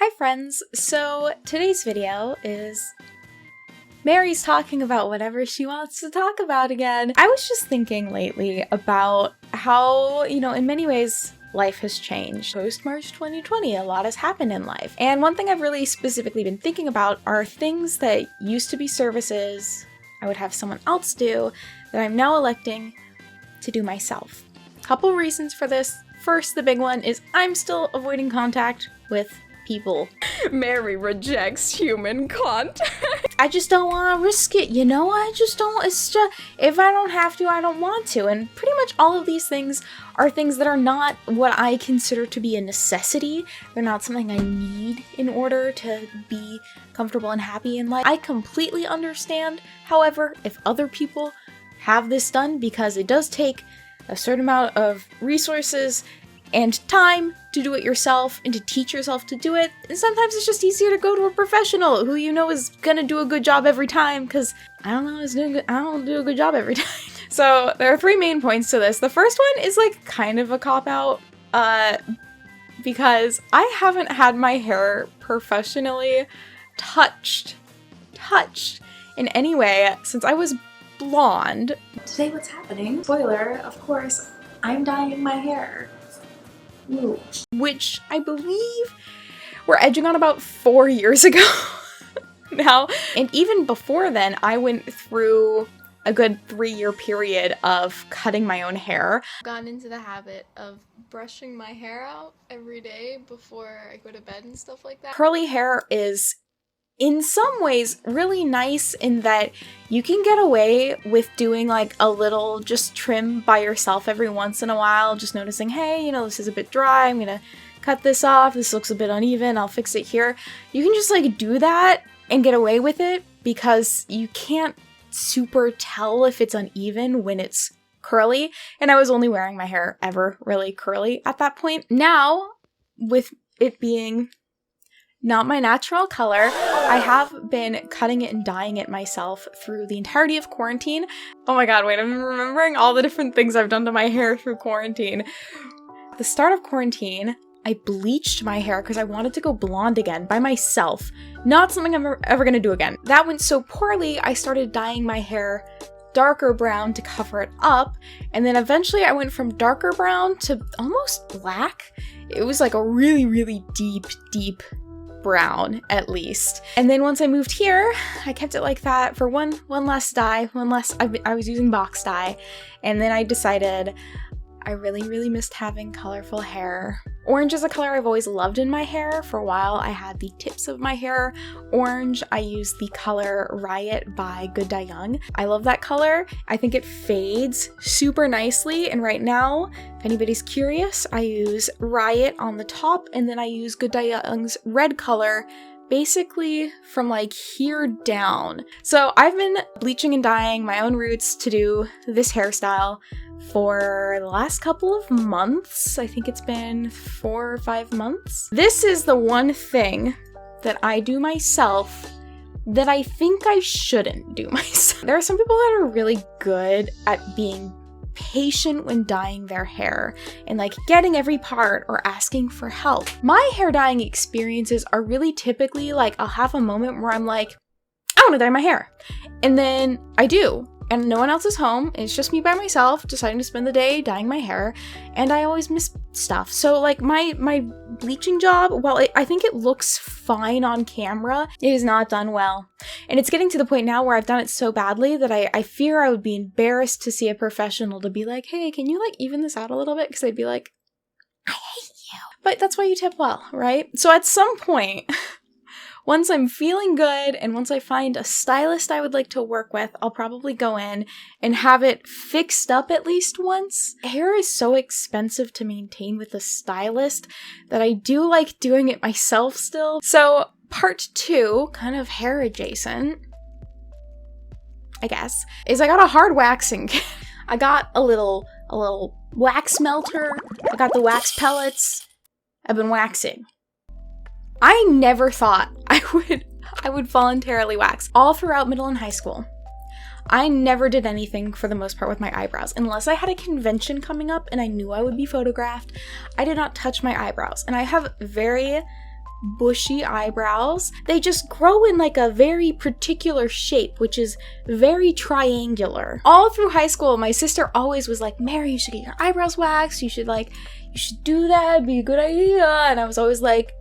Hi friends, so today's video is Mary's talking about whatever she wants to talk about again. I was just thinking lately about how, in many ways life has changed. Post-March 2020, a lot has happened in life. And one thing I've really specifically been thinking about are things that used to be services I would have someone else do that I'm now electing to do myself. Couple reasons for this. First, the big one is I'm still avoiding contact with people. Mary rejects human contact. I just don't want to risk it, I just don't, if I don't have to, I don't want to. And pretty much all of these things are things that are not what I consider to be a necessity. They're not something I need in order to be comfortable and happy in life. I completely understand, however, if other people have this done, because it does take a certain amount of resources and time to do it yourself and to teach yourself to do it. And sometimes it's just easier to go to a professional who is gonna do a good job every time, because I don't do a good job every time. So there are three main points to this. The first one is kind of a cop-out, because I haven't had my hair professionally touched in any way since I was blonde. Today what's happening, spoiler, of course, I'm dyeing my hair. Ooh. Which I believe we're edging on about 4 years ago now. And even before then, I went through a good 3-year period of cutting my own hair. I've gotten into the habit of brushing my hair out every day before I go to bed and stuff like that. Curly hair is in some ways really nice in that you can get away with doing a little just trim by yourself every once in a while, just noticing, hey, this is a bit dry, I'm gonna cut this off, this looks a bit uneven, I'll fix it here. You can just do that and get away with it because you can't super tell if it's uneven when it's curly, and I was only wearing my hair ever really curly at that point. Now, with it being not my natural color, I have been cutting it and dyeing it myself through the entirety of quarantine. Oh my god, wait, I'm remembering all the different things I've done to my hair through quarantine. At the start of quarantine, I bleached my hair because I wanted to go blonde again by myself. Not something I'm ever gonna do again. That went so poorly, I started dyeing my hair darker brown to cover it up, and then eventually I went from darker brown to almost black. It was a really, really deep brown, at least. And then once I moved here, I kept it like that for one less dye, I was using box dye, and then I decided I really missed having colorful hair. Orange is a color I've always loved in my hair. For a while, I had the tips of my hair orange. I used the color Riot by Good Dye Young. I love that color. I think it fades super nicely, and right now, if anybody's curious, I use Riot on the top, and then I use Good Dye Young's red color basically from here down. So I've been bleaching and dyeing my own roots to do this hairstyle for the last couple of months. I think it's been 4 or 5 months. This is the one thing that I do myself that I think I shouldn't do myself. There are some people that are really good at being patient when dyeing their hair and getting every part or asking for help. My hair dyeing experiences are really typically I'll have a moment where I'm I want to dye my hair, and then I do, and no one else is home. It's just me by myself deciding to spend the day dyeing my hair, and I always miss stuff. So my bleaching job, while I think it looks fine on camera, it is not done well. And it's getting to the point now where I've done it so badly that I fear I would be embarrassed to see a professional to be hey, can you even this out a little bit? Because they'd be I hate you. But that's why you tip well, right? So at some point, once I'm feeling good and once I find a stylist I would like to work with, I'll probably go in and have it fixed up at least once. Hair is so expensive to maintain with a stylist that I do like doing it myself still. So part 2, kind of hair adjacent, I guess, is I got a hard waxing kit. I got a little wax melter. I got the wax pellets. I've been waxing. I never thought I would voluntarily wax all throughout middle and high school. I never did anything for the most part with my eyebrows. Unless I had a convention coming up and I knew I would be photographed, I did not touch my eyebrows. And I have very bushy eyebrows. They just grow in like a very particular shape, which is very triangular. All through high school, my sister always was like, Mary, you should get your eyebrows waxed. You should do that. It'd be a good idea. And I was always like,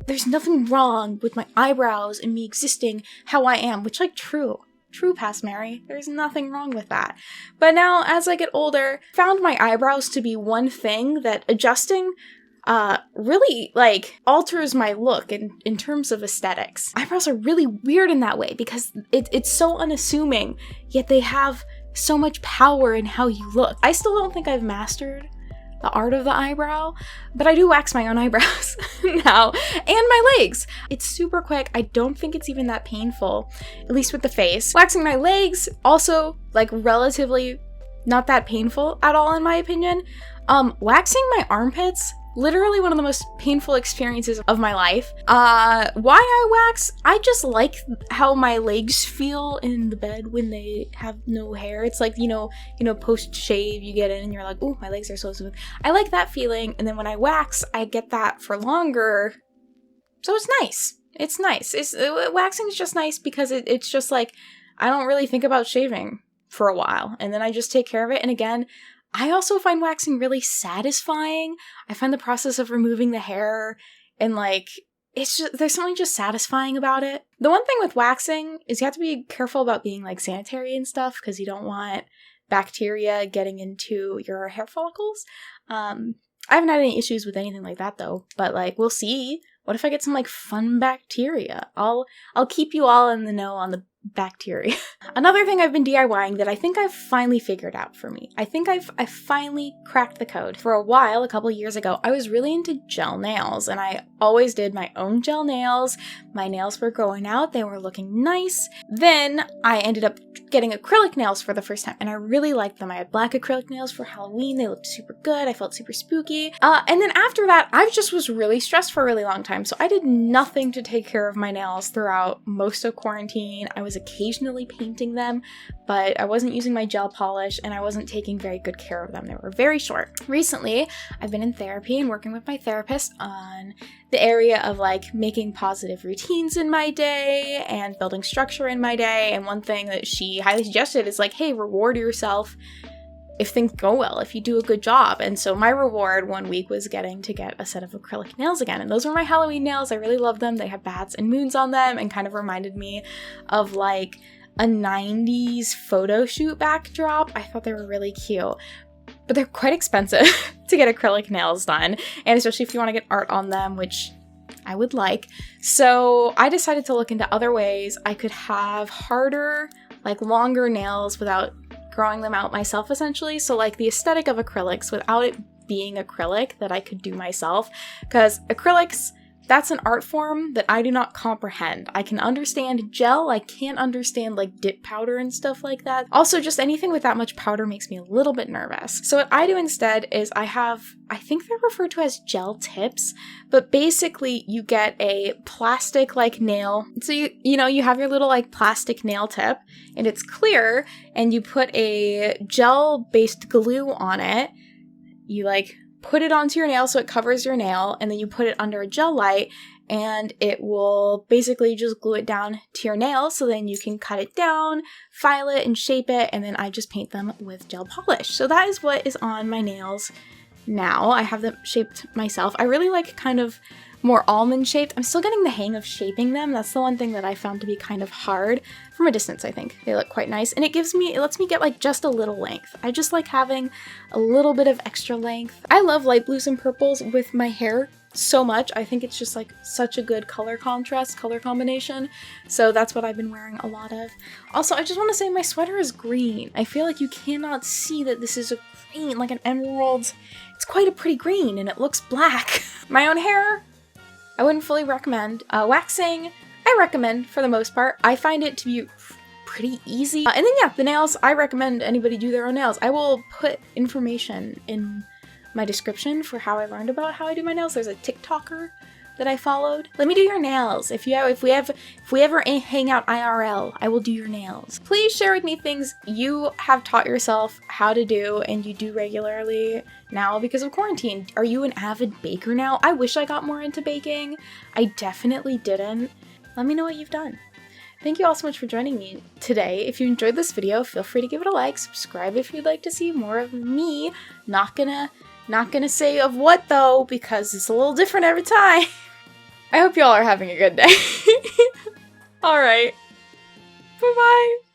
there's nothing wrong with my eyebrows and me existing how I am, which like true past Mary. There's nothing wrong with that. But now as I get older, found my eyebrows to be one thing that adjusting really like alters my look in terms of aesthetics. Eyebrows are really weird in that way because it's so unassuming, yet they have so much power in how you look. I still don't think I've mastered the art of the eyebrow, but I do wax my own eyebrows now, and my legs. It's super quick. I don't think it's even that painful, at least with the face. Waxing my legs, also like relatively not that painful at all in my opinion. Waxing my armpits, literally one of the most painful experiences of my life. Why I wax? I just like how my legs feel in the bed when they have no hair. It's like, you know, post shave, you get in and you're like, ooh, my legs are so smooth. I like that feeling. And then when I wax, I get that for longer. So it's nice. It's nice. Waxing is just nice because it's just like, I don't really think about shaving for a while. And then I just take care of it. And again, I also find waxing really satisfying. I find the process of removing the hair and like, there's something just satisfying about it. The one thing with waxing is you have to be careful about being like sanitary and stuff because you don't want bacteria getting into your hair follicles. I haven't had any issues with anything like that though, but like, we'll see. What if I get some like fun bacteria? I'll keep you all in the know on the bacteria. Another thing I've been DIYing that I think I've finally figured out for me. I think I've finally cracked the code. For a while, a couple years ago, I was really into gel nails and I always did my own gel nails. My nails were growing out. They were looking nice. Then I ended up getting acrylic nails for the first time and I really liked them. I had black acrylic nails for Halloween. They looked super good. I felt super spooky. And then after that, I just was really stressed for a really long time. So I did nothing to take care of my nails throughout most of quarantine. I was occasionally painting them, but I wasn't using my gel polish and I wasn't taking very good care of them. They were very short. Recently, I've been in therapy and working with my therapist on the area of like making positive routines in my day and building structure in my day. And one thing that she highly suggested is like, hey, reward yourself if things go well, if you do a good job. And so my reward one week was getting to get a set of acrylic nails again. And those were my Halloween nails. I really love them. They have bats and moons on them and kind of reminded me of like a 90s photo shoot backdrop. I thought they were really cute. But they're quite expensive to get acrylic nails done. And especially if you want to get art on them, which I would like. So I decided to look into other ways I could have harder, like longer nails without growing them out myself essentially. So like the aesthetic of acrylics without it being acrylic that I could do myself. Because acrylics, that's an art form that I do not comprehend. I can understand gel, I can't understand like dip powder and stuff like that. Also, just anything with that much powder makes me a little bit nervous. So what I do instead is I think they're referred to as gel tips, but basically you get a plastic like nail. So you have your little like plastic nail tip and it's clear and you put a gel based glue on it. You like put it onto your nail so it covers your nail, and then you put it under a gel light and it will basically just glue it down to your nail so then you can cut it down, file it, and shape it, and then I just paint them with gel polish. So that is what is on my nails now. I have them shaped myself. I really like kind of more almond shaped. I'm still getting the hang of shaping them. That's the one thing that I found to be kind of hard. From a distance, I think they look quite nice, and it lets me get like just a little length. I just like having a little bit of extra length. I love light blues and purples with my hair so much. I think it's just like such a good color contrast, color combination. So that's what I've been wearing a lot of. Also, I just want to say my sweater is green. I feel like you cannot see that this is a green, like an emerald. It's quite a pretty green and it looks black. My own hair, I wouldn't fully recommend. Waxing, I recommend for the most part. I find it to be pretty easy. And then yeah, the nails, I recommend anybody do their own nails. I will put information in my description for how I learned about how I do my nails. There's a TikToker that I followed. Let me do your nails. If we ever hang out IRL, I will do your nails. Please share with me things you have taught yourself how to do and you do regularly now because of quarantine. Are you an avid baker now? I wish I got more into baking. I definitely didn't. Let me know what you've done. Thank you all so much for joining me today. If you enjoyed this video, feel free to give it a like, subscribe if you'd like to see more of me. Not gonna say of what though, because it's a little different every time. I hope you all are having a good day. Alright. Bye-bye.